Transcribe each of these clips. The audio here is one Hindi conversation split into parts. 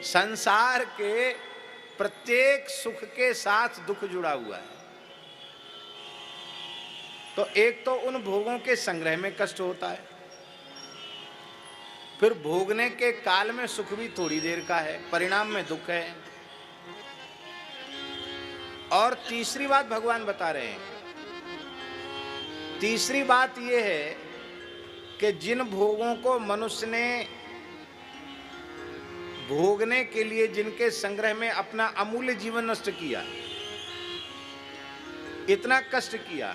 संसार के प्रत्येक सुख के साथ दुख जुड़ा हुआ है। तो एक तो उन भोगों के संग्रह में कष्ट होता है, फिर भोगने के काल में सुख भी थोड़ी देर का है, परिणाम में दुख है। और तीसरी बात भगवान बता रहे हैं, तीसरी बात यह है कि जिन भोगों को मनुष्य ने भोगने के लिए, जिनके संग्रह में अपना अमूल्य जीवन नष्ट किया, इतना कष्ट किया,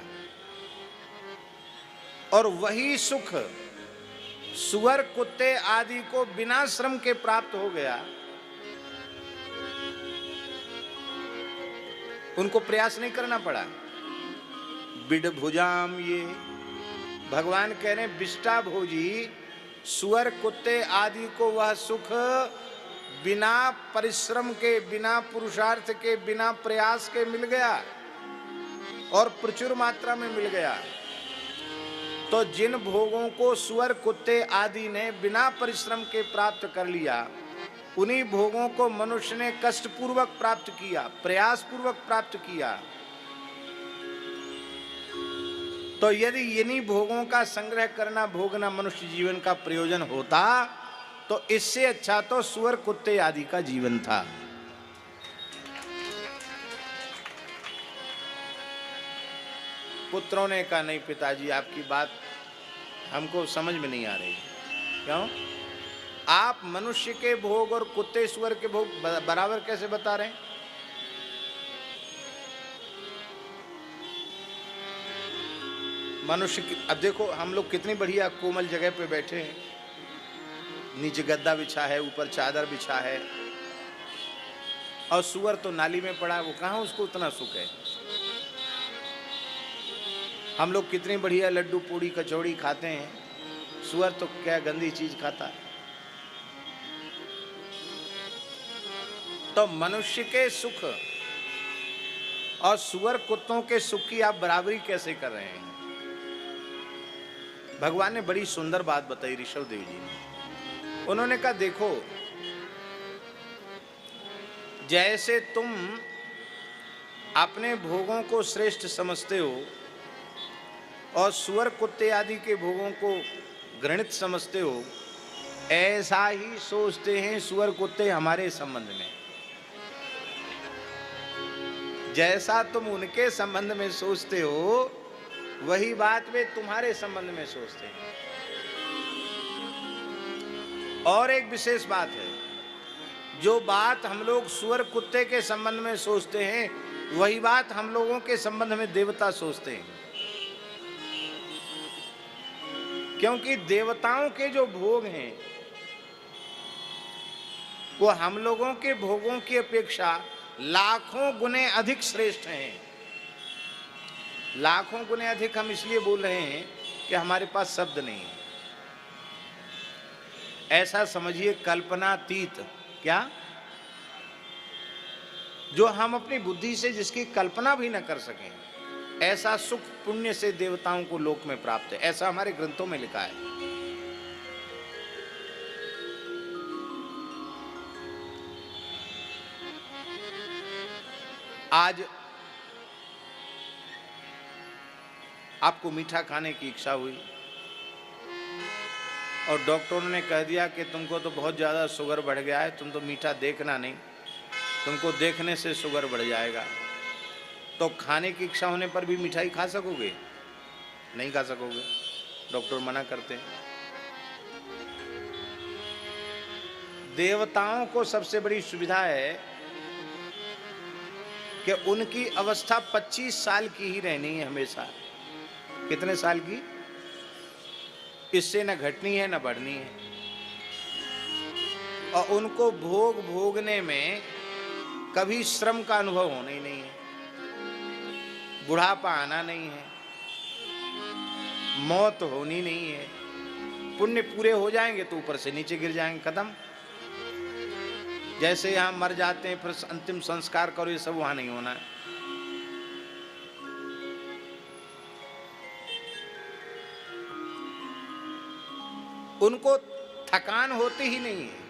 और वही सुख सुअर कुत्ते आदि को बिना श्रम के प्राप्त हो गया, उनको प्रयास नहीं करना पड़ा। बिडभुजाम, ये भगवान कह रहे हैं विष्टा भोजी सुअर कुत्ते आदि को वह सुख बिना परिश्रम के, बिना पुरुषार्थ के, बिना प्रयास के मिल गया और प्रचुर मात्रा में मिल गया। तो जिन भोगों को सुअर कुत्ते आदि ने बिना परिश्रम के प्राप्त कर लिया, उन्हीं भोगों को मनुष्य ने कष्ट पूर्वक प्राप्त किया, प्रयास पूर्वक प्राप्त किया। तो यदि इन्हीं भोगों का संग्रह करना, भोगना मनुष्य जीवन का प्रयोजन होता, तो इससे अच्छा तो सुअर कुत्ते आदि का जीवन था। पुत्रों ने कहा, नहीं पिताजी, आपकी बात हमको समझ में नहीं आ रही। क्यों? आप मनुष्य के भोग और कुत्ते सुअर के भोग बराबर कैसे बता रहे हैं? मनुष्य की, अब देखो हम लोग कितनी बढ़िया कोमल जगह पे बैठे हैं, नीचे गद्दा बिछा है, ऊपर चादर बिछा है, और सुअर तो नाली में पड़ा, वो कहाँ उसको उतना सुख है। हम लोग कितनी बढ़िया लड्डू पूड़ी कचौड़ी खाते हैं, सुअर तो क्या गंदी चीज खाता है। तो मनुष्य के सुख और सुअर कुत्तों के सुख की आप बराबरी कैसे कर रहे हैं? भगवान ने बड़ी सुंदर बात बताई ऋषभ देव जी ने। उन्होंने कहा, देखो, जैसे तुम अपने भोगों को श्रेष्ठ समझते हो और सुअर कुत्ते आदि के भोगों को घृणित समझते हो, ऐसा ही सोचते हैं सुअर कुत्ते हमारे संबंध में। जैसा तुम उनके संबंध में सोचते हो, वही बात वे तुम्हारे संबंध में सोचते हैं। और एक विशेष बात है, जो बात हम लोग सुअर कुत्ते के संबंध में सोचते हैं, वही बात हम लोगों के संबंध में देवता सोचते हैं। क्योंकि देवताओं के जो भोग हैं, वो हम लोगों के भोगों की अपेक्षा लाखों गुने अधिक श्रेष्ठ हैं। लाखों गुने अधिक हम इसलिए बोल रहे हैं कि हमारे पास शब्द नहीं है। ऐसा समझिए कल्पनातीत, क्या, जो हम अपनी बुद्धि से जिसकी कल्पना भी न कर सकें, ऐसा सुख पुण्य से देवताओं को लोक में प्राप्त है। ऐसा हमारे ग्रंथों में लिखा है। आज आपको मीठा खाने की इच्छा हुई और डॉक्टरों ने कह दिया कि तुमको तो बहुत ज़्यादा शुगर बढ़ गया है, तुम तो मीठा देखना नहीं, तुमको देखने से शुगर बढ़ जाएगा। तो खाने की इच्छा होने पर भी मिठाई खा सकोगे? नहीं खा सकोगे, डॉक्टर मना करते हैं। देवताओं को सबसे बड़ी सुविधा है कि उनकी अवस्था 25 साल की ही रहनी है हमेशा। कितने साल की? इससे न घटनी है न बढ़नी है। और उनको भोग भोगने में कभी श्रम का अनुभव होना ही नहीं है, बुढ़ापा आना नहीं है, मौत होनी नहीं है। पुण्य पूरे हो जाएंगे तो ऊपर से नीचे गिर जाएंगे, खत्म। जैसे यहाँ मर जाते हैं, फिर अंतिम संस्कार करो, ये सब वहां नहीं होना है। उनको थकान होती ही नहीं है।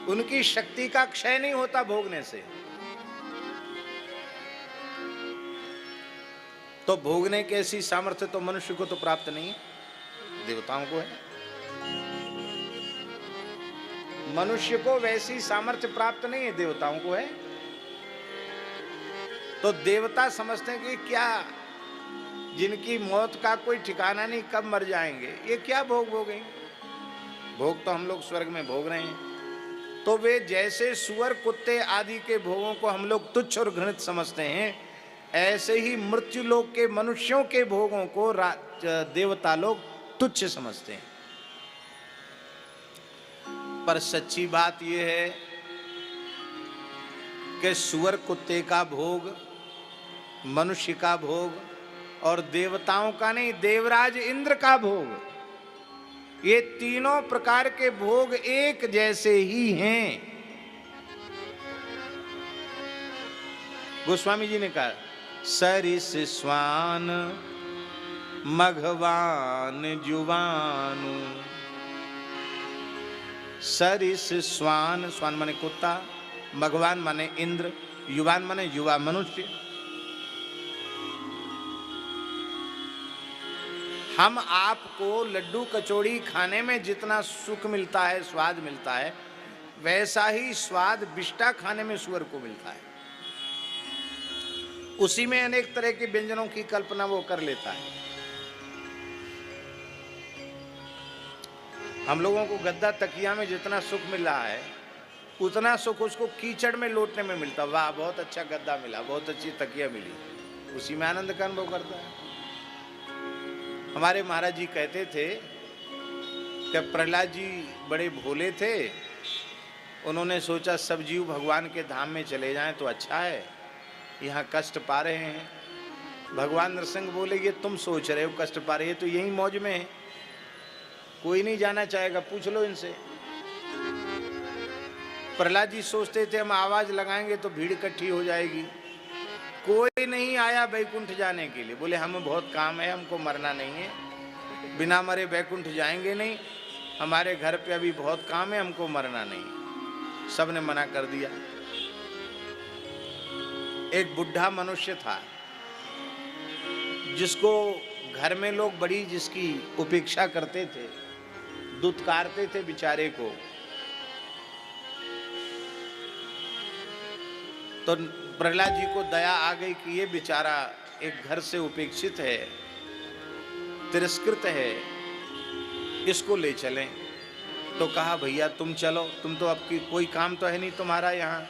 उनकी शक्ति का क्षय नहीं होता भोगने से। तो भोगने की ऐसी सामर्थ्य तो मनुष्य को तो प्राप्त नहीं है, देवताओं को है। मनुष्य को वैसी सामर्थ्य प्राप्त नहीं है, देवताओं को है। तो देवता समझते हैं कि क्या, जिनकी मौत का कोई ठिकाना नहीं, कब मर जाएंगे, ये क्या भोग भोगेंगे। भोग तो हम लोग स्वर्ग में भोग रहे हैं। तो वे जैसे सुअर कुत्ते आदि के भोगों को हम लोग तुच्छ और घृणित समझते हैं, ऐसे ही मृत्यु लोक के मनुष्यों के भोगों को देवता लोग तुच्छ समझते हैं। पर सच्ची बात यह है कि सुअर कुत्ते का भोग, मनुष्य का भोग और देवताओं का नहीं, देवराज इंद्र का भोग, ये तीनों प्रकार के भोग एक जैसे ही हैं। गोस्वामी जी ने कहा, सरिस स्वान मघवान जुवानु। सरिस स्वान, स्वान माने कुत्ता, मघवान माने इंद्र, युवान माने युवा मनुष्य। हम आपको लड्डू कचौड़ी खाने में जितना सुख मिलता है, स्वाद मिलता है, वैसा ही स्वाद बिष्टा खाने में सुअर को मिलता है। उसी में अनेक तरह के व्यंजनों की कल्पना वो कर लेता है। हम लोगों को गद्दा तकिया में जितना सुख मिल रहा है, उतना सुख उसको कीचड़ में लौटने में मिलता। वाह, बहुत अच्छा गद्दा मिला, बहुत अच्छी तकिया मिली, उसी में आनंद का अनुभव करता है। हमारे महाराज जी कहते थे कि प्रहलाद जी बड़े भोले थे, उन्होंने सोचा सब जीव भगवान के धाम में चले जाएं तो अच्छा है, यहाँ कष्ट पा रहे हैं। भगवान नरसिंह बोले, ये तुम सोच रहे हो कष्ट पा रहे, तो यही मौज में है, कोई नहीं जाना चाहेगा, पूछ लो इनसे। प्रहलाद जी सोचते थे हम आवाज लगाएंगे तो भीड़ इकट्ठी हो जाएगी, कोई नहीं आया बैकुंठ जाने के लिए। बोले हमें बहुत काम है, हमको मरना नहीं है, बिना मरे बैकुंठ जाएंगे नहीं, हमारे घर पे अभी बहुत काम है, हमको मरना नहीं। सबने मना कर दिया। एक बुढ़ा मनुष्य था जिसको घर में लोग बड़ी जिसकी उपेक्षा करते थे, दुत्कारते थे बेचारे को। तो प्रहलाद जी को दया आ गई कि ये बेचारा एक घर से उपेक्षित है, तिरस्कृत है, इसको ले चलें। तो कहा भैया तुम चलो, तुम तो अब की कोई काम तो है नहीं तुम्हारा यहाँ,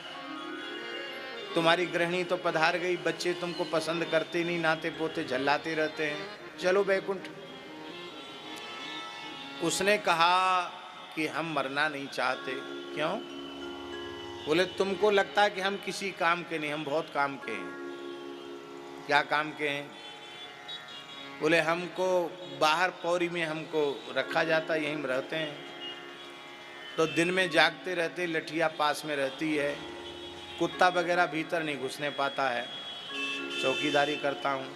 तुम्हारी गृहिणी तो पधार गई, बच्चे तुमको पसंद करते नहीं, नाते पोते झल्लाते रहते हैं, चलो बैकुंठ। उसने कहा कि हम मरना नहीं चाहते। क्यों? बोले तुमको लगता है कि हम किसी काम के नहीं, हम बहुत काम के हैं। क्या काम के हैं? बोले हमको बाहर पौरी में हमको रखा जाता, यहीं में रहते हैं, तो दिन में जागते रहते, लठिया पास में रहती है, कुत्ता वगैरह भीतर नहीं घुसने पाता है, चौकीदारी करता हूँ।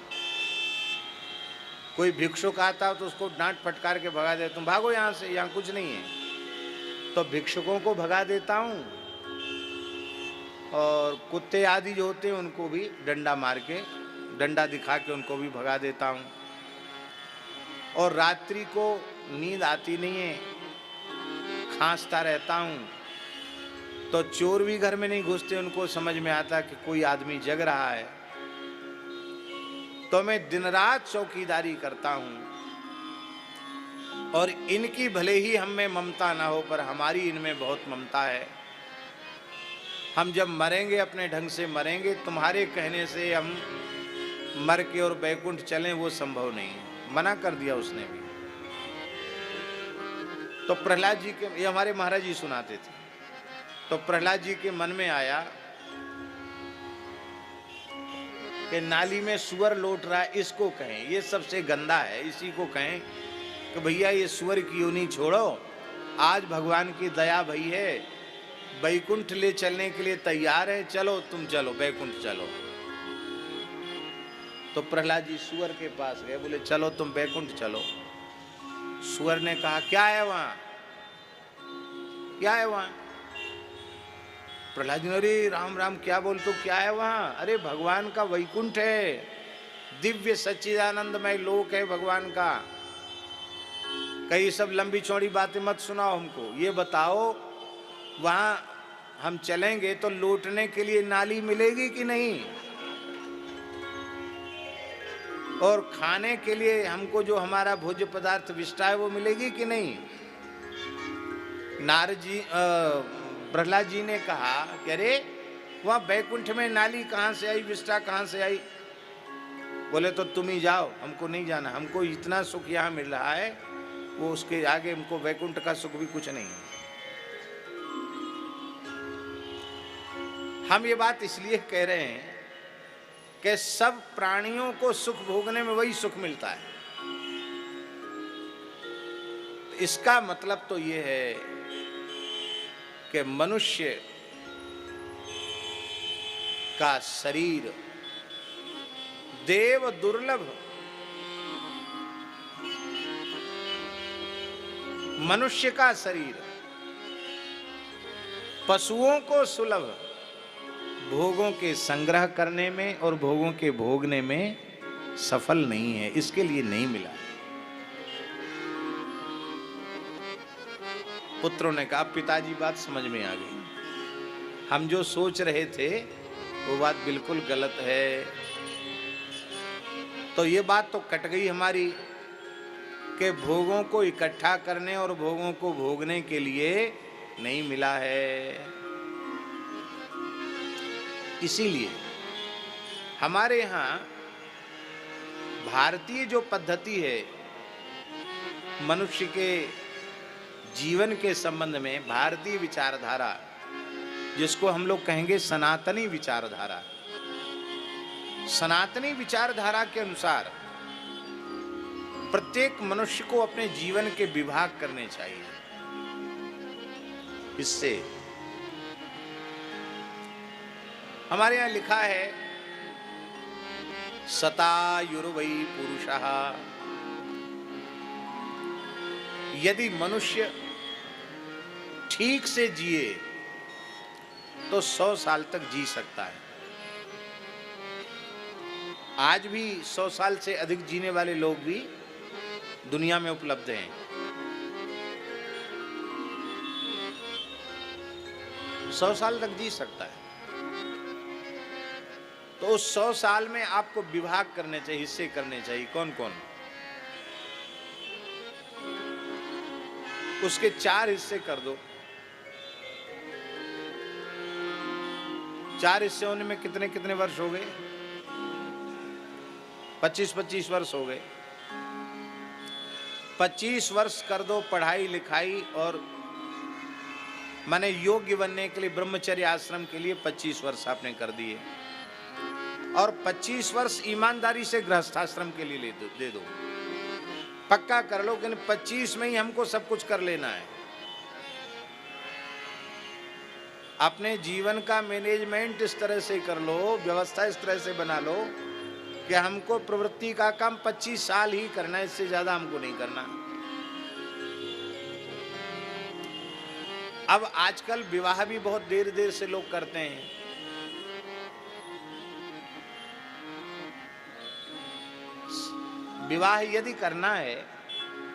कोई भिक्षुक आता हो तो उसको डांट फटकार के भगा देता हूँ, भागो यहाँ से, यहाँ कुछ नहीं है। तो भिक्षुकों को भगा देता हूँ और कुत्ते आदि जो होते हैं उनको भी डंडा मार के, डंडा दिखा के उनको भी भगा देता हूँ। और रात्रि को नींद आती नहीं है, खांसता रहता हूँ, तो चोर भी घर में नहीं घुसते, उनको समझ में आता कि कोई आदमी जग रहा है। तो मैं दिन रात चौकीदारी करता हूँ, और इनकी भले ही हम में ममता ना हो, पर हमारी इनमें बहुत ममता है। हम जब मरेंगे अपने ढंग से मरेंगे, तुम्हारे कहने से हम मर के और बैकुंठ चलें वो संभव नहीं है। मना कर दिया उसने भी। तो प्रहलाद जी के, ये हमारे महाराज जी सुनाते थे, तो प्रहलाद जी के मन में आया कि नाली में सुअर लौट रहा है, इसको कहें, ये सबसे गंदा है, इसी को कहें कि भैया ये सुअर की योनि छोड़ो, आज भगवान की दया भई है, बैकुंठ ले चलने के लिए तैयार है, चलो तुम चलो बैकुंठ चलो। तो प्रहलाद जी सुअर के पास गए, बोले चलो तुम बैकुंठ चलो। सुअर ने कहा क्या है वहां, क्या है वहां? प्रहलाद जी ने, अरे राम राम क्या बोल, तो क्या है वहां? अरे भगवान का वैकुंठ है, दिव्य सच्चिदानंदमय लोक है भगवान का। कई सब लंबी चौड़ी बातें मत सुनाओ हमको, ये बताओ वहां हम चलेंगे तो लौटने के लिए नाली मिलेगी कि नहीं, और खाने के लिए हमको जो हमारा भोज्य पदार्थ विष्टा है वो मिलेगी कि नहीं। नारद जी प्रहलाद जी ने कहा कि अरे वहां बैकुंठ में नाली कहां से आई, विष्टा कहां से आई? बोले तो तुम ही जाओ, हमको नहीं जाना, हमको इतना सुख यहाँ मिल रहा है, वो उसके आगे हमको वैकुंठ का सुख भी कुछ नहीं है। हम ये बात इसलिए कह रहे हैं कि सब प्राणियों को सुख भोगने में वही सुख मिलता है। इसका मतलब तो ये है कि मनुष्य का शरीर देव दुर्लभ, मनुष्य का शरीर पशुओं को सुलभ, भोगों के संग्रह करने में और भोगों के भोगने में सफल नहीं है, इसके लिए नहीं मिला। पुत्रों ने कहा, पिताजी बात समझ में आ गई, हम जो सोच रहे थे वो बात बिल्कुल गलत है। तो ये बात तो कट गई हमारी कि भोगों को इकट्ठा करने और भोगों को भोगने के लिए नहीं मिला है। इसीलिए हमारे यहाँ भारतीय जो पद्धति है मनुष्य के जीवन के संबंध में, भारतीय विचारधारा, जिसको हम लोग कहेंगे सनातनी विचारधारा, सनातनी विचारधारा के अनुसार प्रत्येक मनुष्य को अपने जीवन के विभाग करने चाहिए। इससे हमारे यहां लिखा है, शतायुर्वै पुरुषः, यदि मनुष्य ठीक से जिए तो 100 साल तक जी सकता है। आज भी 100 साल से अधिक जीने वाले लोग भी दुनिया में उपलब्ध हैं। 100 साल तक जी सकता है। तो उस 100 साल में आपको विभाग करने चाहिए, हिस्से करने चाहिए। कौन कौन? उसके 4 हिस्से कर दो। 4 हिस्से होने में कितने कितने वर्ष हो गए? 25-25 वर्ष हो गए। 25 वर्ष कर दो पढ़ाई लिखाई और माने योग्य बनने के लिए, ब्रह्मचर्य आश्रम के लिए 25 वर्ष आपने कर दिए, और 25 वर्ष ईमानदारी से गृहस्थाश्रम के लिए दे दो। पक्का कर लो कि 25 में ही हमको सब कुछ कर लेना है। अपने जीवन का मैनेजमेंट इस तरह से कर लो, व्यवस्था इस तरह से बना लो कि हमको प्रवृत्ति का काम 25 साल ही करना है, इससे ज्यादा हमको नहीं करना। अब आजकल विवाह भी बहुत देर देर से लोग करते हैं। विवाह यदि करना है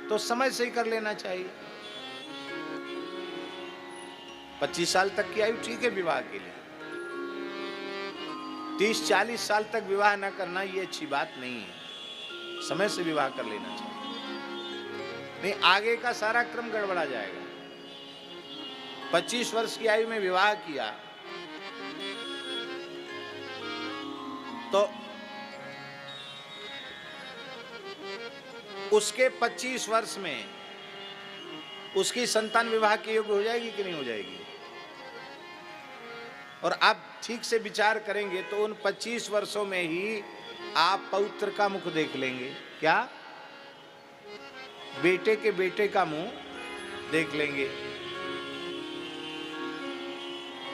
तो समय से ही कर लेना चाहिए। 25 साल तक की आयु ठीक है विवाह के लिए। 30-40 साल तक विवाह न करना ये अच्छी बात नहीं है। समय से विवाह कर लेना चाहिए, नहीं आगे का सारा क्रम गड़बड़ा जाएगा। 25 वर्ष की आयु में विवाह किया तो उसके 25 वर्ष में उसकी संतान विवाह के योग्य हो जाएगी कि नहीं हो जाएगी? और आप ठीक से विचार करेंगे तो उन 25 वर्षों में ही आप पौत्र का मुख देख लेंगे। क्या? बेटे के बेटे का मुंह देख लेंगे।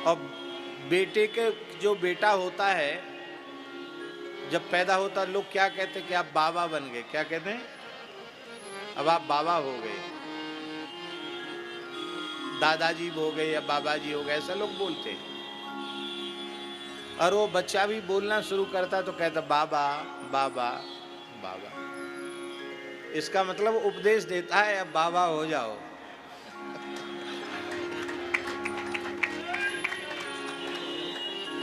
और बेटे के जो बेटा होता है, जब पैदा होता है लोग क्या कहते हैं कि आप बाबा बन गए। क्या कहते हैं? अब आप बाबा हो गए, दादाजी हो गए या बाबा जी हो गए, ऐसा लोग बोलते हैं। और वो बच्चा भी बोलना शुरू करता तो कहता बाबा बाबा बाबा। इसका मतलब उपदेश देता है अब बाबा हो जाओ।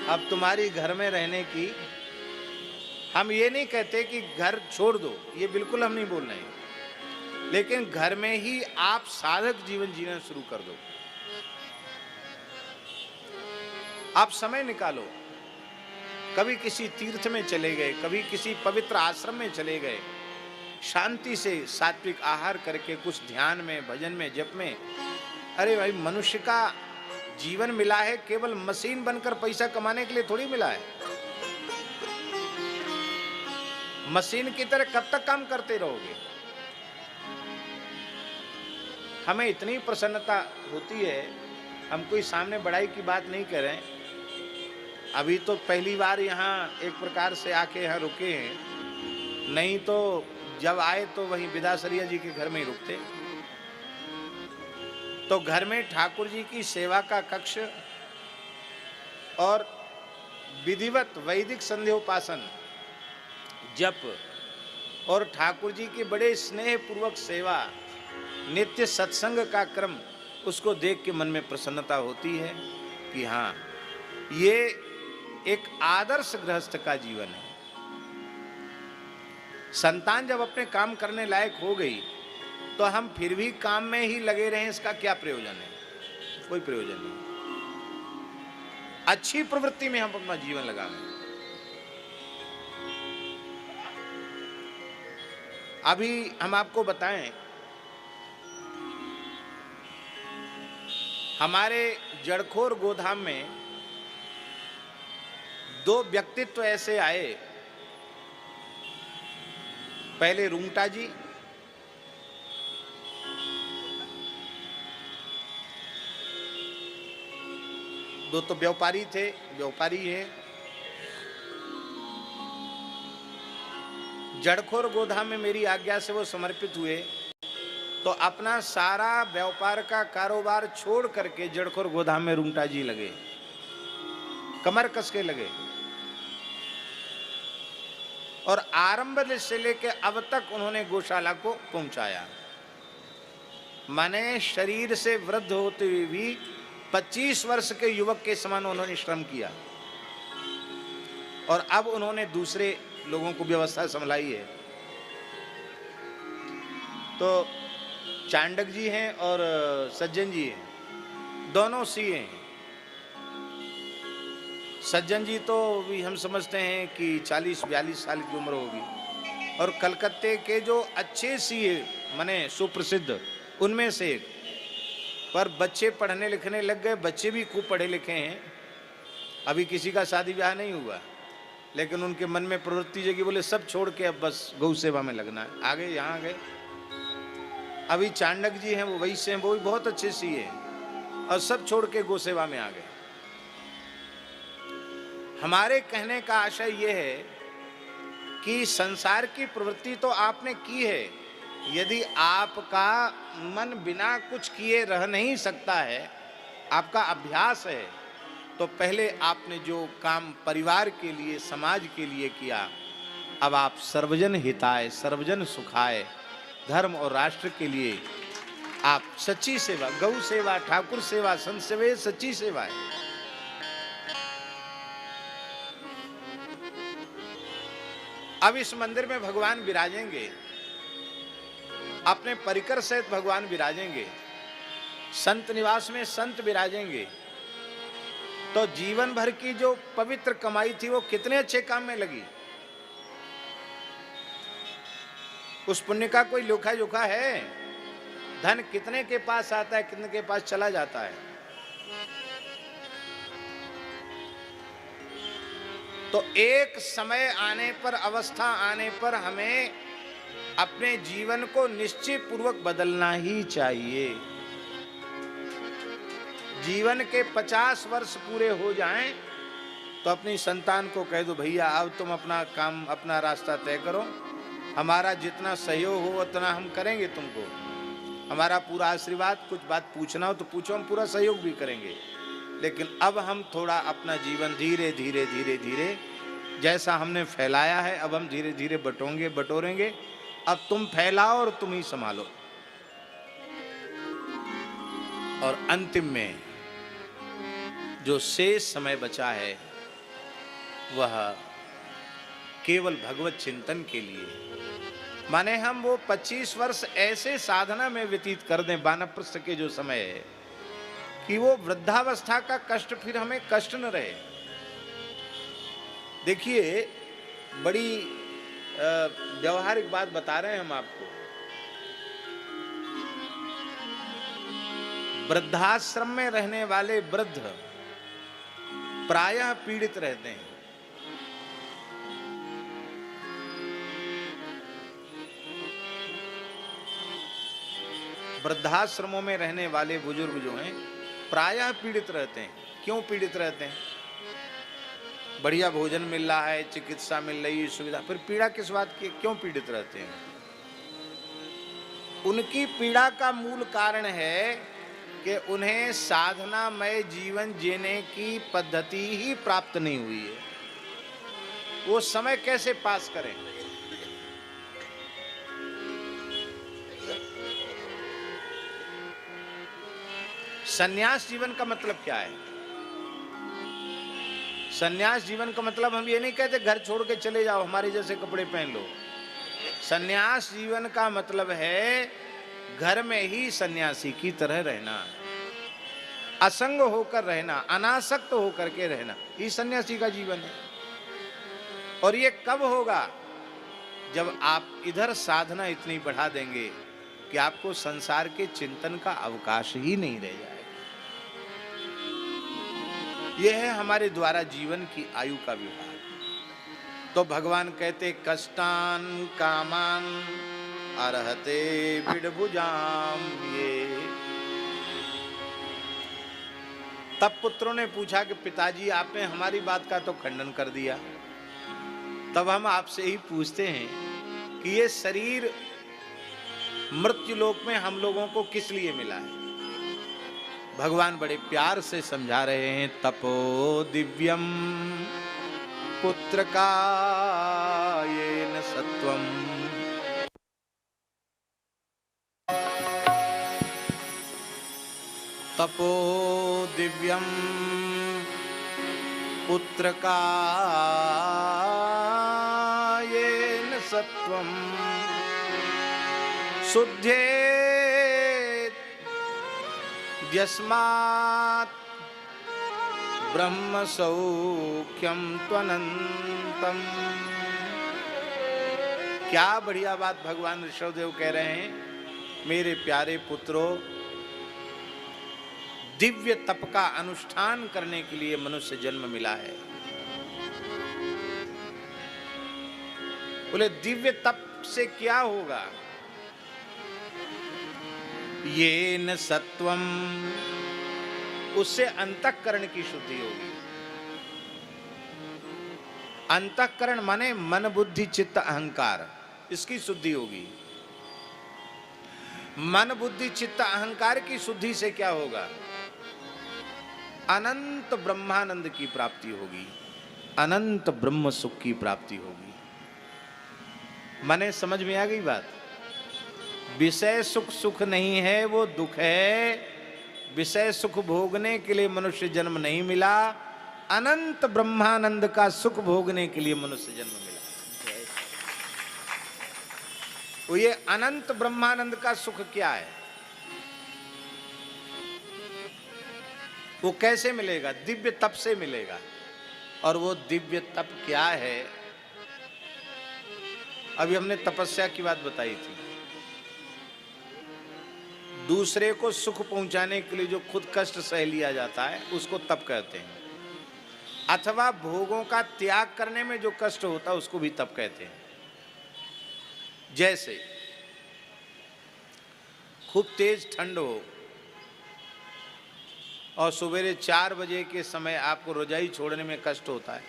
अब तुम्हारी घर में रहने की, हम ये नहीं कहते कि घर छोड़ दो, ये बिल्कुल हम नहीं बोल रहे हैं, लेकिन घर में ही आप साधक जीवन जीना शुरू कर दो। आप समय निकालो, कभी किसी तीर्थ में चले गए, कभी किसी पवित्र आश्रम में चले गए, शांति से सात्विक आहार करके कुछ ध्यान में, भजन में, जप में। अरे भाई, मनुष्य का जीवन मिला है केवल मशीन बनकर पैसा कमाने के लिए थोड़ी मिला है। मशीन की तरह कब तक काम करते रहोगे? हमें इतनी प्रसन्नता होती है, हम कोई सामने बड़ाई की बात नहीं कर रहे हैं। अभी तो पहली बार यहाँ एक प्रकार से आके यहाँ रुके हैं, नहीं तो जब आए तो वहीं विदासरिया जी के घर में ही रुकते। तो घर में ठाकुर जी की सेवा का कक्ष और विधिवत वैदिक संध्योपासन, जप और ठाकुर जी की बड़े स्नेह पूर्वक सेवा, नित्य सत्संग का क्रम, उसको देख के मन में प्रसन्नता होती है कि हाँ, ये एक आदर्श गृहस्थ का जीवन है। संतान जब अपने काम करने लायक हो गई तो हम फिर भी काम में ही लगे रहें, इसका क्या प्रयोजन है? कोई प्रयोजन नहीं। अच्छी प्रवृत्ति में हम अपना जीवन लगाएं। अभी हम आपको बताएं, हमारे जड़खोर गोधाम में दो व्यक्तित्व ऐसे आए। पहले रुंगटा जी, दो तो व्यापारी थे, व्यापारी है। जड़खोर गोधाम में मेरी आज्ञा से वो समर्पित हुए, तो अपना सारा व्यापार का कारोबार छोड़ करके जड़खोर गोधाम में रुंगटा जी लगे, कमर कस के लगे। और आरंभ से लेकर अब तक उन्होंने गौशाला को पहुंचाया। माने शरीर से वृद्ध होते हुए भी 25 वर्ष के युवक के समान उन्होंने श्रम किया। और अब उन्होंने दूसरे लोगों को व्यवस्था संभलाई है। तो चांडक जी हैं और सज्जन जी हैं, दोनों सीए हैं। सज्जन जी तो भी हम समझते हैं कि 40-42 साल की उम्र होगी, और कलकत्ते के जो अच्छे सीए माने सुप्रसिद्ध उनमें से एक। पर बच्चे पढ़ने लिखने लग गए, बच्चे भी खूब पढ़े लिखे हैं। अभी किसी का शादी ब्याह नहीं हुआ, लेकिन उनके मन में प्रवृत्ति जगी, बोले सब छोड़ के अब बस गौ सेवा में लगना है। आगे यहाँ गए। अभी चांडक जी हैं, वो वैश्य हैं, वो भी बहुत अच्छे सीए हैं, और सब छोड़ के गौ सेवा में आ गए। हमारे कहने का आशय यह है कि संसार की प्रवृत्ति तो आपने की है। यदि आपका मन बिना कुछ किए रह नहीं सकता है, आपका अभ्यास है, तो पहले आपने जो काम परिवार के लिए, समाज के लिए किया, अब आप सर्वजन हिताय, सर्वजन सुखाय, धर्म और राष्ट्र के लिए आप सच्ची सेवा, गौ सेवा, ठाकुर सेवा, संत सेवा, सच्ची सेवा है। अब इस मंदिर में भगवान विराजेंगे, अपने परिकर सहित भगवान विराजेंगे, संत निवास में संत विराजेंगे। तो जीवन भर की जो पवित्र कमाई थी वो कितने अच्छे काम में लगी। उस पुण्य का कोई लेखा जोखा है? धन कितने के पास आता है, कितने के पास चला जाता है। तो एक समय आने पर, अवस्था आने पर हमें अपने जीवन को निश्चय पूर्वक बदलना ही चाहिए। जीवन के 50 वर्ष पूरे हो जाएं तो अपनी संतान को कह दो, भैया अब तुम अपना काम, अपना रास्ता तय करो, हमारा जितना सहयोग हो उतना हम करेंगे तुमको, हमारा पूरा आशीर्वाद, कुछ बात पूछना हो तो पूछो, हम पूरा सहयोग भी करेंगे। लेकिन अब हम थोड़ा अपना जीवन धीरे धीरे धीरे धीरे जैसा हमने फैलाया है, अब हम धीरे धीरे बटोरेंगे। अब तुम फैलाओ और तुम ही संभालो। और अंतिम में जो शेष समय बचा है वह केवल भगवत चिंतन के लिए। माने हम वो 25 वर्ष ऐसे साधना में व्यतीत कर दें, वानप्रस्थ के जो समय है, कि वो वृद्धावस्था का कष्ट फिर हमें कष्ट न रहे। देखिए, बड़ी व्यवहारिक बात बता रहे हैं हम आपको। वृद्धाश्रम में रहने वाले वृद्ध प्रायः पीड़ित रहते हैं। वृद्धाश्रमों में रहने वाले बुजुर्ग जो हैं प्रायः पीड़ित रहते हैं। क्यों पीड़ित रहते हैं? बढ़िया भोजन मिल रहा है, चिकित्सा मिल रही है, सुविधा, फिर पीड़ा किस बात की? क्यों पीड़ित रहते हैं? उनकी पीड़ा का मूल कारण है कि उन्हें साधनामय जीवन जीने की पद्धति ही प्राप्त नहीं हुई है। वो समय कैसे पास करें? संन्यास जीवन का मतलब क्या है? संन्यास जीवन का मतलब हम ये नहीं कहते घर छोड़ के चले जाओ, हमारे जैसे कपड़े पहन लो। संन्यास जीवन का मतलब है घर में ही सन्यासी की तरह रहना, असंग होकर रहना, अनासक्त होकर के रहना, ये सन्यासी का जीवन है। और ये कब होगा? जब आप इधर साधना इतनी बढ़ा देंगे कि आपको संसार के चिंतन का अवकाश ही नहीं रह जाएगा। यह है हमारे द्वारा जीवन की आयु का विभाग। तो भगवान कहते कष्टान कामान अरहते बिडभुजाम ये। तब पुत्रों ने पूछा कि पिताजी आपने हमारी बात का तो खंडन कर दिया, तब हम आपसे ही पूछते हैं कि ये शरीर मृत्युलोक में हम लोगों को किस लिए मिला है? भगवान बड़े प्यार से समझा रहे हैं, तपो दिव्यम पुत्र का येन सत्वम। तपो दिव्यम पुत्र का येन सत्वम शुद्धे यस्मात् ब्रह्म सौख्यम त्वनंतम। क्या बढ़िया बात भगवान ऋषभदेव कह रहे हैं। मेरे प्यारे पुत्रों, दिव्य तप का अनुष्ठान करने के लिए मनुष्य जन्म मिला है। बोले दिव्य तप से क्या होगा? ये न सत्वम, उससे अंतःकरण की शुद्धि होगी। अंतःकरण माने मन बुद्धि चित्त अहंकार, इसकी शुद्धि होगी। मन बुद्धि चित्त अहंकार की शुद्धि से क्या होगा? अनंत ब्रह्मानंद की प्राप्ति होगी, अनंत ब्रह्म सुख की प्राप्ति होगी। माने समझ में आ गई बात? विषय सुख सुख नहीं है, वो दुख है। विषय सुख भोगने के लिए मनुष्य जन्म नहीं मिला, अनंत ब्रह्मानंद का सुख भोगने के लिए मनुष्य जन्म मिला। वो ये अनंत ब्रह्मानंद का सुख क्या है? वो कैसे मिलेगा? दिव्य तप से मिलेगा। और वो दिव्य तप क्या है? अभी हमने तपस्या की बात बताई थी। दूसरे को सुख पहुंचाने के लिए जो खुद कष्ट सह लिया जाता है उसको तप कहते हैं। अथवा भोगों का त्याग करने में जो कष्ट होता है उसको भी तप कहते हैं। जैसे खूब तेज ठंड हो और सवेरे 4 बजे के समय आपको रजाई छोड़ने में कष्ट होता है।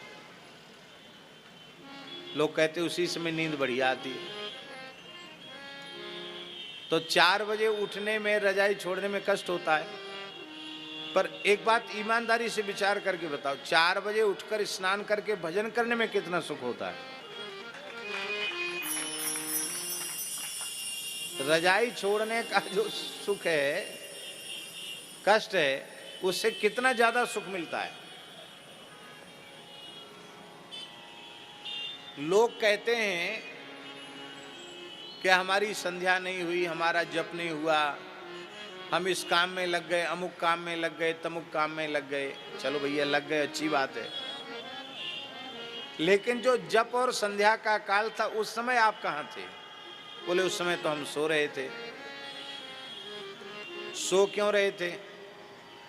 लोग कहते हैं उसी समय नींद बढ़िया आती है। तो 4 बजे उठने में, रजाई छोड़ने में कष्ट होता है, पर एक बात ईमानदारी से विचार करके बताओ, 4 बजे उठकर स्नान करके भजन करने में कितना सुख होता है। रजाई छोड़ने का जो सुख है, कष्ट है, उससे कितना ज्यादा सुख मिलता है। लोग कहते हैं कि हमारी संध्या नहीं हुई, हमारा जप नहीं हुआ, हम इस काम में लग गए, अमुक काम में लग गए, तमुक काम में लग गए। चलो भैया लग गए, अच्छी बात है, लेकिन जो जप और संध्या का काल था उस समय आप कहाँ थे? बोले उस समय तो हम सो रहे थे। सो क्यों रहे थे?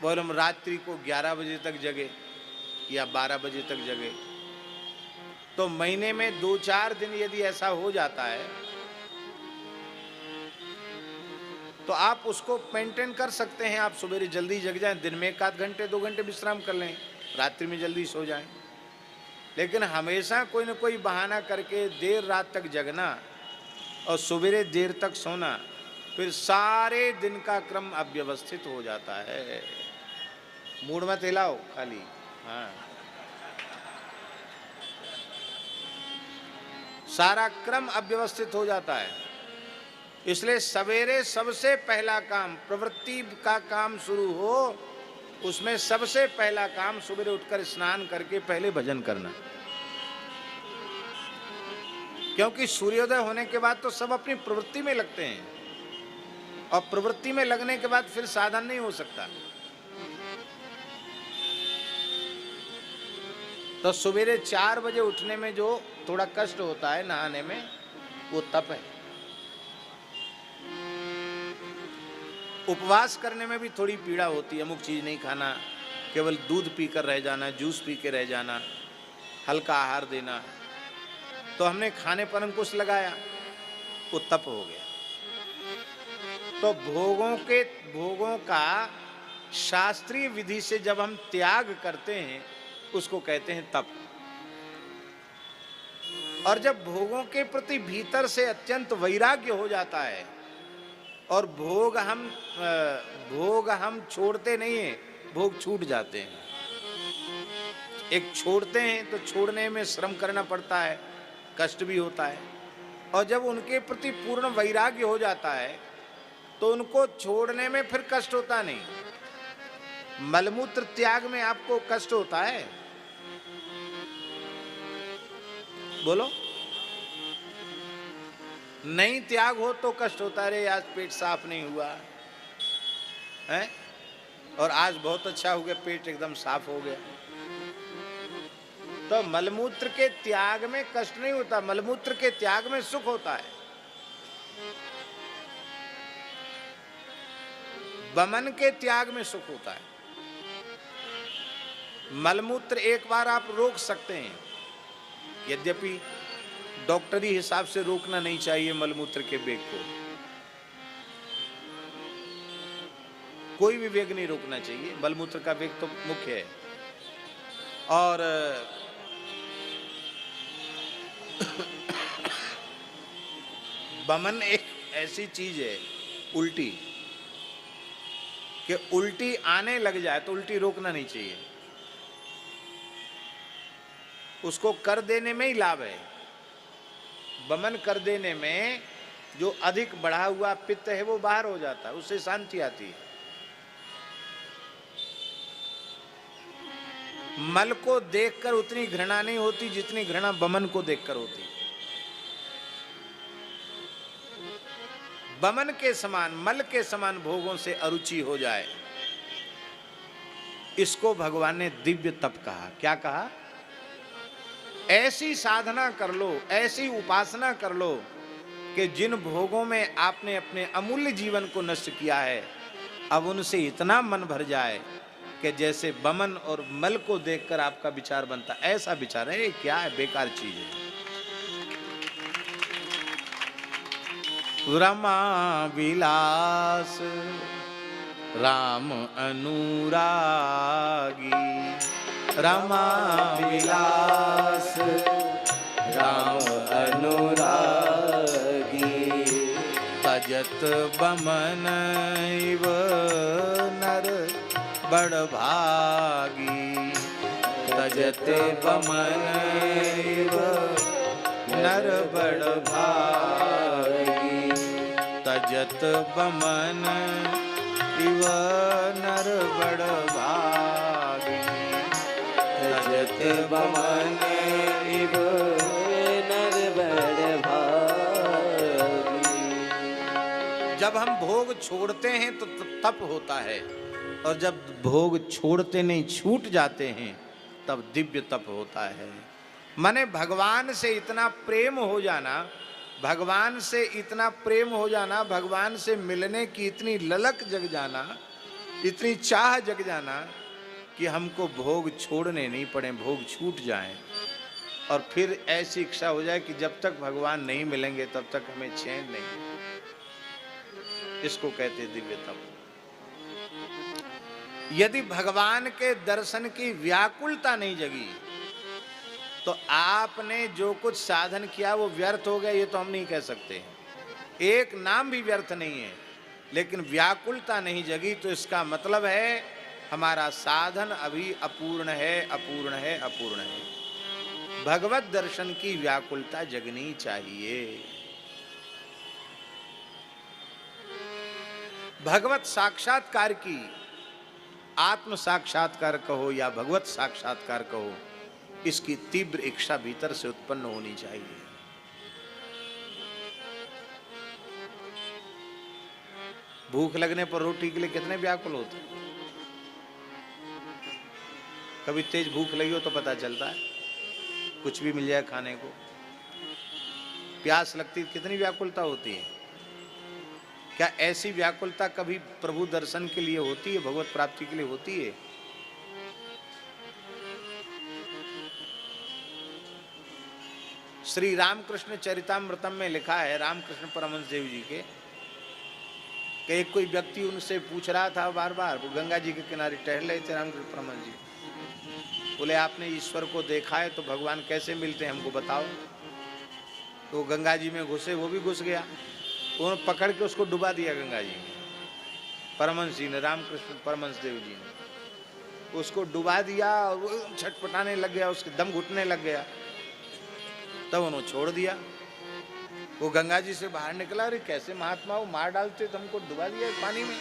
बोले हम रात्रि को 11 बजे तक जगे या 12 बजे तक जगे। तो महीने में 2-4 दिन यदि ऐसा हो जाता है तो आप उसको मेंटेन कर सकते हैं। आप सवेरे जल्दी जग जाएं, दिन में 1 घंटे 2 घंटे विश्राम कर लें, रात्रि में जल्दी सो जाएं। लेकिन हमेशा कोई न कोई बहाना करके देर रात तक जगना और सवेरे देर तक सोना, फिर सारे दिन का क्रम अव्यवस्थित हो जाता है। मूड मत हिलाओ खाली। हाँ, सारा क्रम अव्यवस्थित हो जाता है। इसलिए सवेरे सबसे पहला काम, प्रवृत्ति का काम शुरू हो, उसमें सबसे पहला काम सवेरे उठकर स्नान करके पहले भजन करना। क्योंकि सूर्योदय होने के बाद तो सब अपनी प्रवृत्ति में लगते हैं, और प्रवृत्ति में लगने के बाद फिर साधन नहीं हो सकता। तो सवेरे 4 बजे उठने में जो थोड़ा कष्ट होता है नहाने में, वो तप है। उपवास करने में भी थोड़ी पीड़ा होती है, अमुक चीज नहीं खाना, केवल दूध पीकर रह जाना, जूस पी के रह जाना, हल्का आहार देना। तो हमने खाने पर अंकुश लगाया, वो तप हो गया। तो भोगों का शास्त्रीय विधि से जब हम त्याग करते हैं उसको कहते हैं तप। और जब भोगों के प्रति भीतर से अत्यंत वैराग्य हो जाता है और भोग हम छोड़ते नहीं हैं, भोग छूट जाते हैं। एक छोड़ते हैं तो छोड़ने में श्रम करना पड़ता है, कष्ट भी होता है, और जब उनके प्रति पूर्ण वैराग्य हो जाता है तो उनको छोड़ने में फिर कष्ट होता नहीं। मलमूत्र त्याग में आपको कष्ट होता है? बोलो, नहीं त्याग हो तो कष्ट होता है। रे आज पेट साफ नहीं हुआ है, और आज बहुत अच्छा हो गया, पेट एकदम साफ हो गया। तो मलमूत्र के त्याग में कष्ट नहीं होता, मलमूत्र के त्याग में सुख होता है। वमन के त्याग में सुख होता है। मलमूत्र एक बार आप रोक सकते हैं, यद्यपि डॉक्टरी हिसाब से रोकना नहीं चाहिए मलमूत्र के वेग को। कोई भी वेग नहीं रोकना चाहिए, मलमूत्र का वेग तो मुख्य है। और वमन एक ऐसी चीज है, उल्टी, कि उल्टी आने लग जाए तो उल्टी रोकना नहीं चाहिए, उसको कर देने में ही लाभ है। वमन कर देने में जो अधिक बढ़ा हुआ पित्त है वो बाहर हो जाता है, उससे शांति आती है। मल को देखकर उतनी घृणा नहीं होती जितनी घृणा वमन को देखकर होती। वमन के समान, मल के समान भोगों से अरुचि हो जाए, इसको भगवान ने दिव्य तप कहा। क्या कहा? ऐसी साधना कर लो, ऐसी उपासना कर लो कि जिन भोगों में आपने अपने अमूल्य जीवन को नष्ट किया है, अब उनसे इतना मन भर जाए कि जैसे वमन और मल को देखकर आपका विचार बनता, ऐसा विचार है। क्या है? बेकार चीज है। रमा विलास राम अनुरागी, रमा विलास राम अनुरागी, तजत बमन इव नर बड़ भागी, तजत बमन इव नर बड़ भागी, तजत बमन इव नर बड़ भागी, तजत बमन इव नर बड़ भागी। जब हम भोग छोड़ते हैं तो तप होता है, और जब भोग छोड़ते नहीं छूट जाते हैं तब दिव्य तप होता है। माने भगवान से इतना प्रेम हो जाना, भगवान से इतना प्रेम हो जाना, भगवान से मिलने की इतनी ललक जग जाना, इतनी चाह जग जाना कि हमको भोग छोड़ने नहीं पड़े, भोग छूट जाएं, और फिर ऐसी इच्छा हो जाए कि जब तक भगवान नहीं मिलेंगे तब तक हमें चैन नहीं। इसको कहते दिव्य तप। यदि भगवान के दर्शन की व्याकुलता नहीं जगी तो आपने जो कुछ साधन किया वो व्यर्थ हो गया, ये तो हम नहीं कह सकते। एक नाम भी व्यर्थ नहीं है, लेकिन व्याकुलता नहीं जगी तो इसका मतलब है हमारा साधन अभी अपूर्ण है, अपूर्ण है, अपूर्ण है। भगवत दर्शन की व्याकुलता जगनी चाहिए। भगवत साक्षात्कार की, आत्म साक्षात्कार कहो या भगवत साक्षात्कार कहो, इसकी तीव्र इच्छा भीतर से उत्पन्न होनी चाहिए। भूख लगने पर रोटी के लिए कितने व्याकुल होते हैं। कभी तेज भूख लगी हो तो पता चलता है, कुछ भी मिल जाए खाने को। प्यास लगती कितनी व्याकुलता होती है। क्या ऐसी व्याकुलता कभी प्रभु दर्शन के लिए होती है, भगवत प्राप्ति के लिए होती है? श्री रामकृष्ण चरितामृतम में लिखा है, रामकृष्ण परमहंस देव जी के, कि एक कोई व्यक्ति उनसे पूछ रहा था बार बार, वो गंगा जी के किनारे टहल रहे थे रामकृष्ण परमहंस जी। बोले आपने ईश्वर को देखा है तो भगवान कैसे मिलते हैं हमको बताओ। तो गंगा जी में घुसे, वो भी घुस गया, उन्होंने पकड़ के उसको डुबा दिया गंगा जी में। परमहंस जी ने, रामकृष्ण परमहंस देव जी ने उसको डुबा दिया और वो छटपटाने लग गया, उसके दम घुटने लग गया। तब उन्होंने छोड़ दिया। वो गंगा जी से बाहर निकला, अरे कैसे महात्मा वो मार डालते, तुमको डुबा दिया पानी में।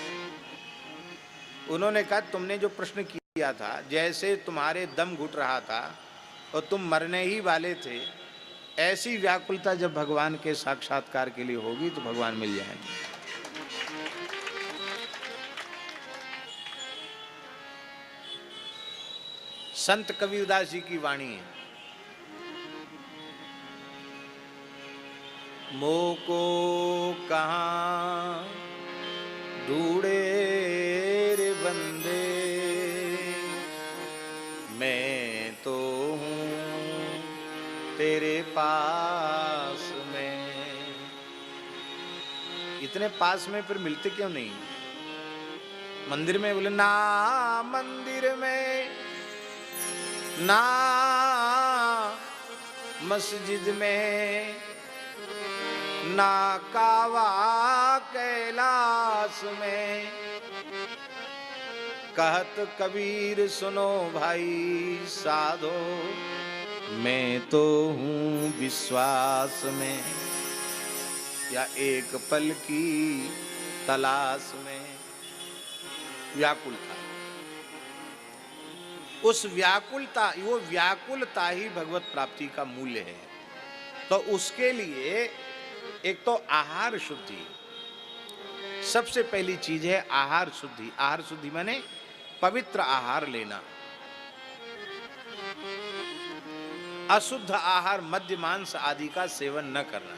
उन्होंने कहा तुमने जो प्रश्न किया था, जैसे तुम्हारे दम घुट रहा था और तुम मरने ही वाले थे, ऐसी व्याकुलता जब भगवान के साक्षात्कार के लिए होगी तो भगवान मिल जाएंगे। संत कबीरदास जी की वाणी है, मोको कहाँ ढूंढे रे बंदे, मैं तो हूँ तेरे पास में। इतने पास में फिर मिलते क्यों नहीं? मंदिर में बोले ना, मंदिर में ना, मस्जिद में ना, कावा कैलाश में। कहत कबीर सुनो भाई साधो, मैं तो हूँ विश्वास में, या एक पल की तलाश में। व्याकुलता, उस व्याकुलता, वो व्याकुलता ही भगवत प्राप्ति का मूल्य है। तो उसके लिए एक तो आहार शुद्धि, सबसे पहली चीज है आहार शुद्धि। आहार शुद्धि माने पवित्र आहार लेना। अशुद्ध आहार, मद्य मांस आदि का सेवन न करना।